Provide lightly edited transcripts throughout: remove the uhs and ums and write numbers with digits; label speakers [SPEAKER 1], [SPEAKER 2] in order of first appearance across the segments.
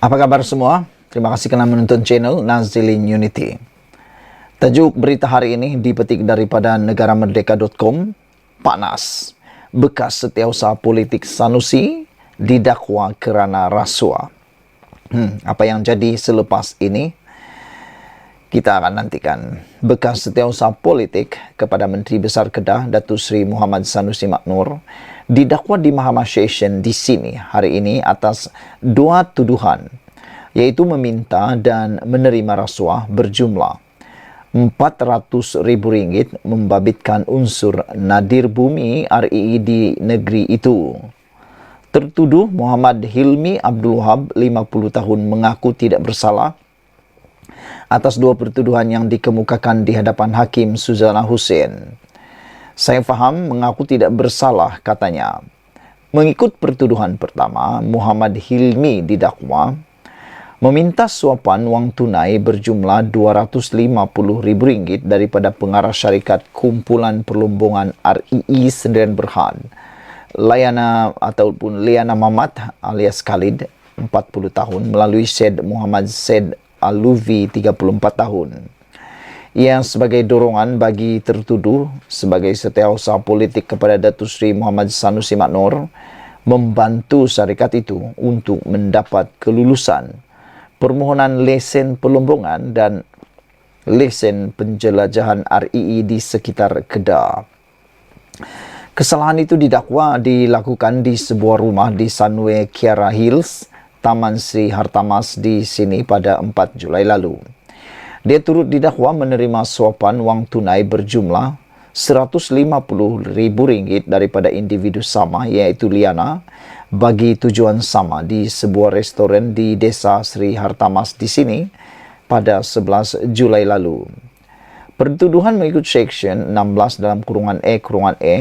[SPEAKER 1] Apa kabar semua? Terima kasih karena menonton channel Nazilin Unity. Tajuk berita hari ini dipetik daripada negaramerdeka.com. Panas. Bekas setiausaha politik Sanusi didakwa kerana rasuah. Apa yang jadi selepas ini? Kita akan nantikan. Bekas setiausaha politik kepada Menteri Besar Kedah Datuk Seri Muhammad Sanusi Maknur didakwa di Mahkamah Session di sini hari ini atas dua tuduhan, iaitu meminta dan menerima rasuah berjumlah RM400,000 membabitkan unsur nadir bumi RII di negeri itu. Tertuduh Muhammad Hilmi Abdul Wahab, 50 tahun, mengaku tidak bersalah atas dua pertuduhan yang dikemukakan di hadapan Hakim Suzana Hussein. Saya faham mengaku tidak bersalah, katanya. Mengikut pertuduhan pertama, Muhammad Hilmi didakwa meminta suapan wang tunai berjumlah RM250,000 daripada pengarah syarikat Kumpulan Perlombongan RII Sdn Berhad, Liana Mamat alias Khalid, 40 tahun, melalui Syed Muhammad Syed Aluvi, 34 tahun. Ia sebagai dorongan bagi tertuduh sebagai setiausaha politik kepada Datuk Seri Muhammad Sanusi Maknur membantu syarikat itu untuk mendapat kelulusan permohonan lesen perlombongan dan lesen penjelajahan RII di sekitar Kedah. Kesalahan itu didakwa dilakukan di sebuah rumah di Sunway Kiara Hills, Taman Sri Hartamas di sini pada 4 Julai lalu. Dia turut didakwa menerima suapan wang tunai berjumlah RM150,000 daripada individu sama, iaitu Liana, bagi tujuan sama di sebuah restoran di Desa Sri Hartamas di sini pada 11 Julai lalu. Pertuduhan mengikut Seksyen 16 dalam kurungan E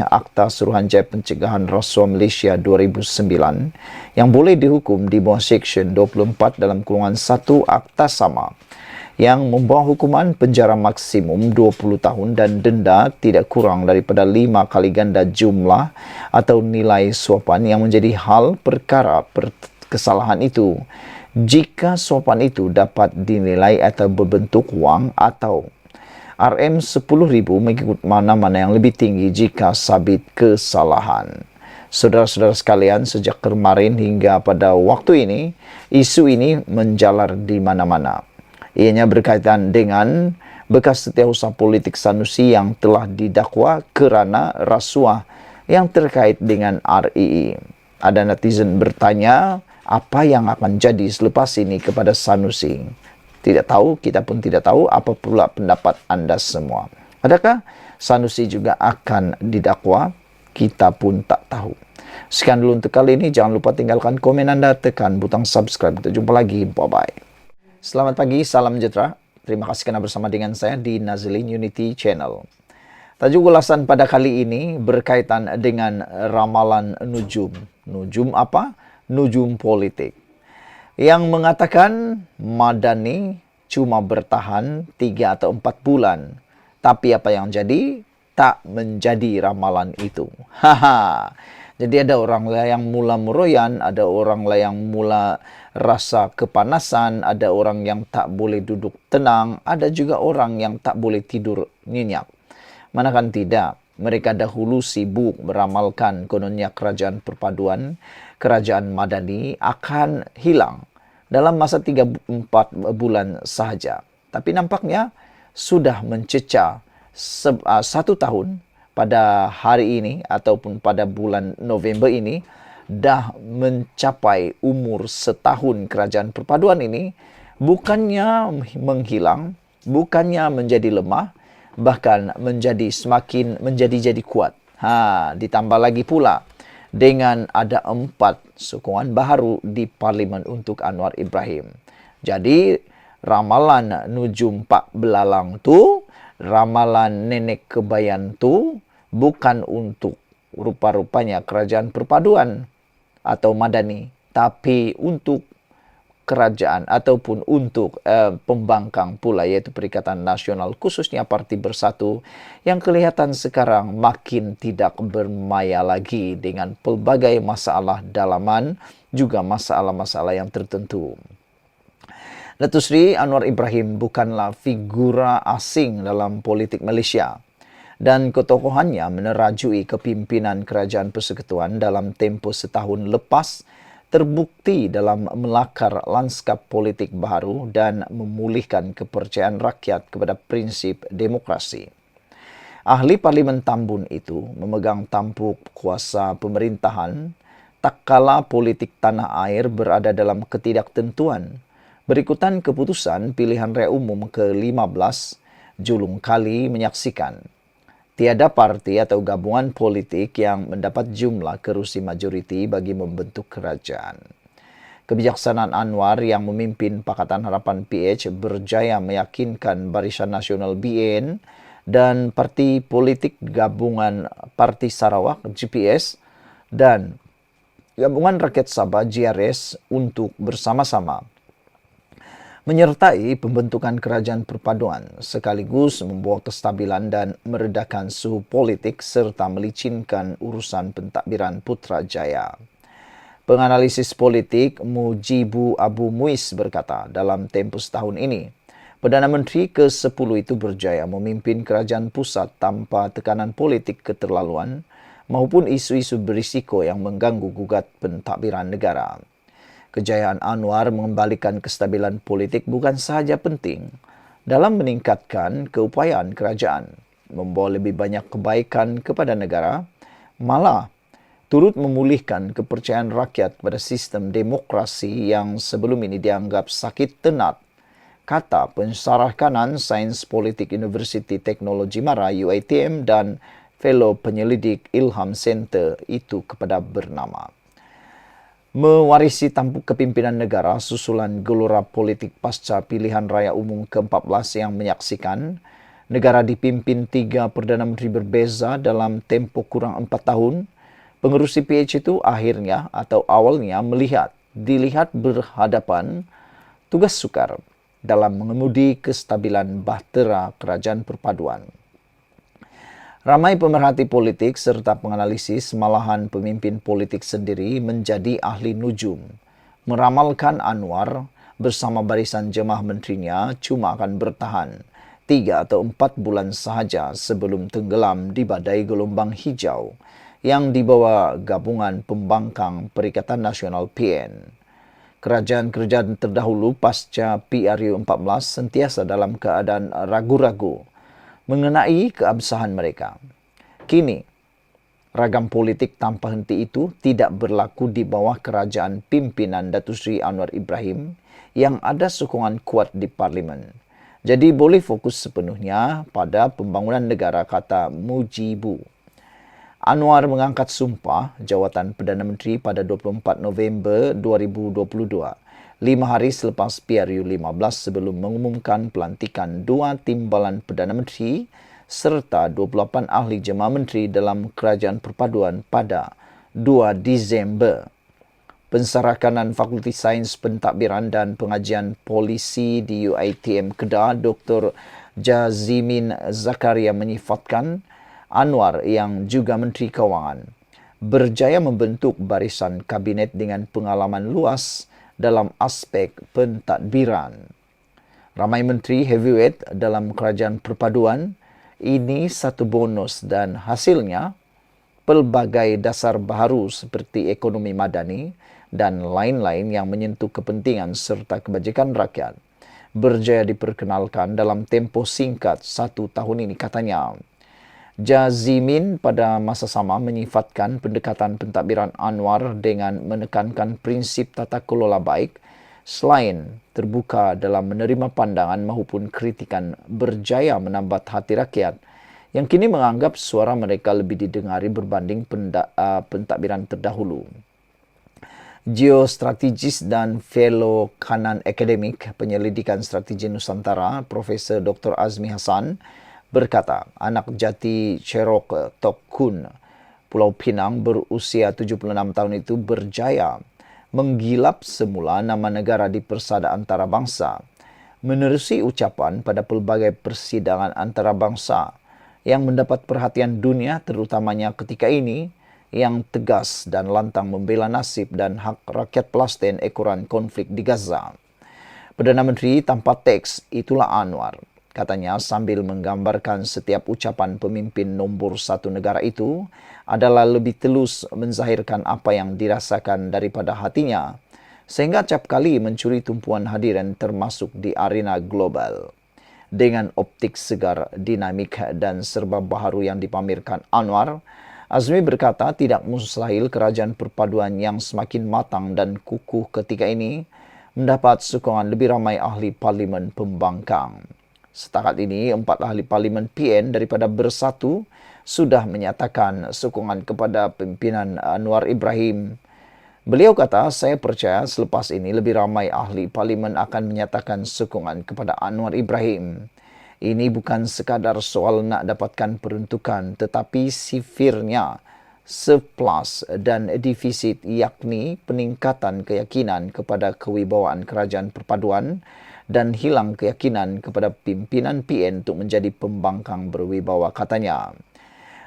[SPEAKER 1] Akta Suruhanjaya Pencegahan Rasuah Malaysia 2009 yang boleh dihukum di bawah Seksyen 24 dalam kurungan 1 Akta sama yang membawa hukuman penjara maksimum 20 tahun dan denda tidak kurang daripada 5 kali ganda jumlah atau nilai suapan yang menjadi hal perkara kesalahan itu jika suapan itu dapat dinilai atau berbentuk wang atau RM10,000 mengikut mana-mana yang lebih tinggi jika sabit kesalahan. Saudara-saudara sekalian, sejak kemarin hingga pada waktu ini, isu ini menjalar di mana-mana. Ianya berkaitan dengan bekas setiausaha politik Sanusi yang telah didakwa kerana rasuah yang terkait dengan RII. Ada netizen bertanya, apa yang akan jadi selepas ini kepada Sanusi? Tidak tahu, kita pun tidak tahu apa pula pendapat anda semua. Adakah Sanusi juga akan didakwa? Kita pun tak tahu. Sekian dulu untuk kali ini. Jangan lupa tinggalkan komen anda, tekan butang subscribe. Kita jumpa lagi. Bye-bye. Selamat pagi, salam sejahtera. Terima kasih kerana bersama dengan saya di Nazilin Unity Channel. Tajuk ulasan pada kali ini berkaitan dengan ramalan nujum. Nujum apa? Nujum politik. Yang mengatakan Madani cuma bertahan 3 atau 4 bulan. Tapi apa yang jadi? Tak menjadi ramalan itu. Jadi ada orang yang mula meroyan, ada orang yang mula rasa kepanasan, ada orang yang tak boleh duduk tenang, ada juga orang yang tak boleh tidur nyenyak. Manakan tidak, mereka dahulu sibuk meramalkan kononnya kerajaan perpaduan, kerajaan Madani akan hilang dalam masa 3-4 bulan sahaja. Tapi nampaknya sudah mencecah 1 tahun pada hari ini ataupun pada bulan November ini, dah mencapai umur setahun kerajaan perpaduan ini, bukannya menghilang, bukannya menjadi lemah, bahkan menjadi jadi kuat. Ditambah lagi pula dengan ada 4 sokongan baru di Parlimen untuk Anwar Ibrahim. Jadi ramalan nujum Pak Belalang tu, ramalan nenek kebayan tu bukan untuk rupa-rupanya kerajaan perpaduan atau Madani, tapi untuk kerajaan ataupun untuk pembangkang pula, iaitu Perikatan Nasional, khususnya Parti Bersatu yang kelihatan sekarang makin tidak bermaya lagi dengan pelbagai masalah dalaman, juga masalah-masalah yang tertentu. Datuk Seri Anwar Ibrahim bukanlah figura asing dalam politik Malaysia dan ketokohannya menerajui kepimpinan Kerajaan Persekutuan dalam tempoh setahun lepas terbukti dalam melakar lanskap politik baru dan memulihkan kepercayaan rakyat kepada prinsip demokrasi. Ahli Parlimen Tambun itu memegang tampuk kuasa pemerintahan tak kala politik tanah air berada dalam ketidaktentuan berikutan keputusan pilihan raya umum ke-15 julung kali menyaksikan tiada parti atau gabungan politik yang mendapat jumlah kerusi majoriti bagi membentuk kerajaan. Kebijaksanaan Anwar yang memimpin Pakatan Harapan PH berjaya meyakinkan Barisan Nasional BN dan Parti Politik Gabungan Parti Sarawak GPS dan Gabungan Rakyat Sabah GRS untuk bersama-sama menyertai pembentukan kerajaan perpaduan sekaligus membawa kestabilan dan meredakan suhu politik serta melicinkan urusan pentadbiran Putrajaya. Penganalisis politik Mujibu Abu Muiz berkata dalam tempoh setahun ini, Perdana Menteri ke-10 itu berjaya memimpin kerajaan pusat tanpa tekanan politik keterlaluan maupun isu-isu berisiko yang mengganggu gugat pentadbiran negara. Kejayaan Anwar mengembalikan kestabilan politik bukan sahaja penting dalam meningkatkan keupayaan kerajaan, membawa lebih banyak kebaikan kepada negara, malah turut memulihkan kepercayaan rakyat pada sistem demokrasi yang sebelum ini dianggap sakit tenat, kata Pensarah Kanan Sains Politik Universiti Teknologi Mara UiTM dan fellow penyelidik Ilham Center itu kepada bernama. Mewarisi tampuk kepimpinan negara susulan gelora politik pasca pilihan raya umum ke-14 yang menyaksikan negara dipimpin 3 Perdana Menteri berbeza dalam tempoh kurang 4 tahun, pengerusi PH itu akhirnya atau awalnya dilihat berhadapan tugas sukar dalam mengemudi kestabilan bahtera kerajaan perpaduan. Ramai pemerhati politik serta penganalisis malahan pemimpin politik sendiri menjadi ahli nujum. Meramalkan Anwar bersama barisan jemaah menterinya cuma akan bertahan 3 atau 4 bulan sahaja sebelum tenggelam di badai gelombang hijau yang dibawa gabungan pembangkang Perikatan Nasional PN. Kerajaan-kerajaan terdahulu pasca PRU 14 sentiasa dalam keadaan ragu-ragu mengenai keabsahan mereka. Kini, ragam politik tanpa henti itu tidak berlaku di bawah kerajaan pimpinan Datuk Seri Anwar Ibrahim yang ada sokongan kuat di Parlimen. Jadi boleh fokus sepenuhnya pada pembangunan negara, kata Mujibu. Anwar mengangkat sumpah jawatan Perdana Menteri pada 24 November 2022. 5 hari selepas PRU 15 sebelum mengumumkan pelantikan 2 timbalan Perdana Menteri serta 28 ahli jemaah menteri dalam kerajaan perpaduan pada 2 Disember. Pensarah Kanan Fakulti Sains Pentadbiran dan Pengajian Polisi di UiTM Kedah, Dr. Jazimin Zakaria menyifatkan Anwar yang juga Menteri Kewangan berjaya membentuk barisan kabinet dengan pengalaman luas dalam aspek pentadbiran. Ramai menteri heavyweight dalam kerajaan perpaduan, ini satu bonus dan hasilnya pelbagai dasar baharu seperti ekonomi madani dan lain-lain yang menyentuh kepentingan serta kebajikan rakyat berjaya diperkenalkan dalam tempoh singkat 1 tahun ini, katanya. Jazimin pada masa sama menyifatkan pendekatan pentadbiran Anwar dengan menekankan prinsip tata kelola baik selain terbuka dalam menerima pandangan maupun kritikan, berjaya menambat hati rakyat yang kini menganggap suara mereka lebih didengari berbanding pentadbiran terdahulu. Geostrategis dan fellow Kanan Akademik Penyelidikan Strategi Nusantara, Profesor Dr. Azmi Hassan, berkata, anak jati Cherok Tok Kun, Pulau Pinang berusia 76 tahun itu berjaya menggilap semula nama negara di persada antarabangsa, menerusi ucapan pada pelbagai persidangan antarabangsa yang mendapat perhatian dunia terutamanya ketika ini, yang tegas dan lantang membela nasib dan hak rakyat Palestin ekoran konflik di Gaza. Perdana Menteri tanpa teks, itulah Anwar. Katanya sambil menggambarkan setiap ucapan pemimpin nombor satu negara itu adalah lebih telus menzahirkan apa yang dirasakan daripada hatinya, sehingga acap kali mencuri tumpuan hadirin termasuk di arena global. Dengan optik segar, dinamik dan serba baharu yang dipamerkan Anwar, Azmi berkata tidak mustahil kerajaan perpaduan yang semakin matang dan kukuh ketika ini mendapat sokongan lebih ramai ahli parlimen pembangkang. Setakat ini, 4 ahli parlimen PN daripada Bersatu sudah menyatakan sokongan kepada pimpinan Anwar Ibrahim. Beliau kata, saya percaya selepas ini lebih ramai ahli parlimen akan menyatakan sokongan kepada Anwar Ibrahim. Ini bukan sekadar soal nak dapatkan peruntukan, tetapi sifirnya surplus dan defisit, yakni peningkatan keyakinan kepada kewibawaan kerajaan perpaduan dan hilang keyakinan kepada pimpinan PN untuk menjadi pembangkang berwibawa, katanya.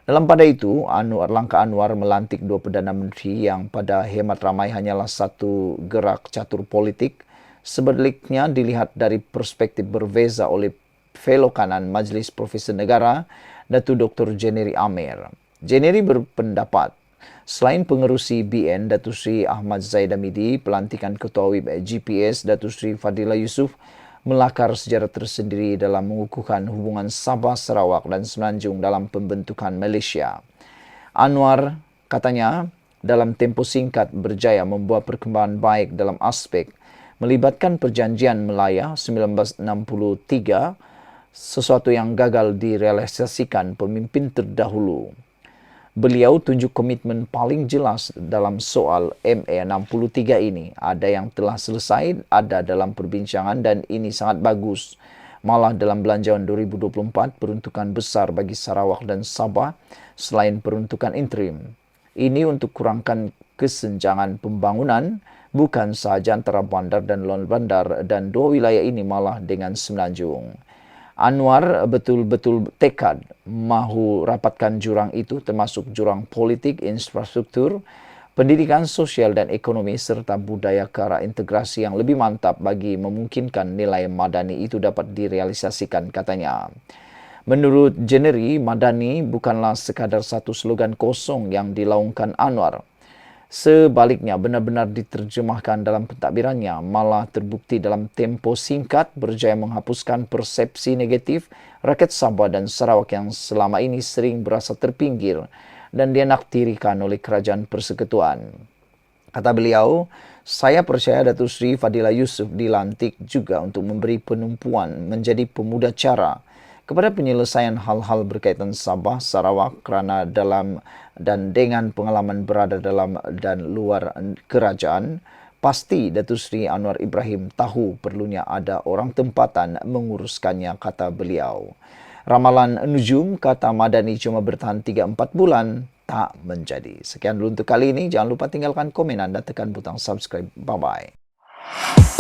[SPEAKER 1] Dalam pada itu, langkah Anwar melantik 2 Perdana Menteri yang pada hemat ramai hanyalah satu gerak catur politik, sebaliknya dilihat dari perspektif berbeza oleh fellow kanan Majlis Profesor Negara, Datuk Dr. Jennery Amir. Jennery berpendapat, selain pengerusi BN Datuk Seri Ahmad Zaid Hamidi, pelantikan Ketua Whip GPS Datuk Seri Fadilah Yusof melakar sejarah tersendiri dalam mengukuhkan hubungan Sabah, Sarawak dan Semenanjung dalam pembentukan Malaysia. Anwar, katanya, dalam tempoh singkat berjaya membuat perkembangan baik dalam aspek melibatkan Perjanjian Melaya 1963, sesuatu yang gagal direalisasikan pemimpin terdahulu. Beliau tunjuk komitmen paling jelas dalam soal MA63 ini. Ada yang telah selesai, ada dalam perbincangan dan ini sangat bagus. Malah dalam belanjawan 2024, peruntukan besar bagi Sarawak dan Sabah selain peruntukan interim. Ini untuk kurangkan kesenjangan pembangunan, bukan sahaja antara bandar dan luar bandar, dan 2 wilayah ini malah dengan Semenanjung. Anwar betul-betul tekad mahu rapatkan jurang itu, termasuk jurang politik, infrastruktur, pendidikan, sosial dan ekonomi serta budaya ke arah integrasi yang lebih mantap bagi memungkinkan nilai madani itu dapat direalisasikan, katanya. Menurut Jennery, madani bukanlah sekadar satu slogan kosong yang dilaungkan Anwar. Sebaliknya, benar-benar diterjemahkan dalam pentadbirannya, malah terbukti dalam tempoh singkat berjaya menghapuskan persepsi negatif rakyat Sabah dan Sarawak yang selama ini sering berasa terpinggir dan dianaktirikan oleh kerajaan persekutuan. Kata beliau, saya percaya Datuk Seri Fadilah Yusof dilantik juga untuk memberi penumpuan menjadi pemuda cara kepada penyelesaian hal-hal berkaitan Sabah, Sarawak kerana dalam dan dengan pengalaman berada dalam dan luar kerajaan, pasti Datuk Seri Anwar Ibrahim tahu perlunya ada orang tempatan menguruskannya, kata beliau. Ramalan Nujum kata Madani cuma bertahan 3-4 bulan, tak menjadi. Sekian dulu untuk kali ini. Jangan lupa tinggalkan komen anda, tekan butang subscribe. Bye-bye.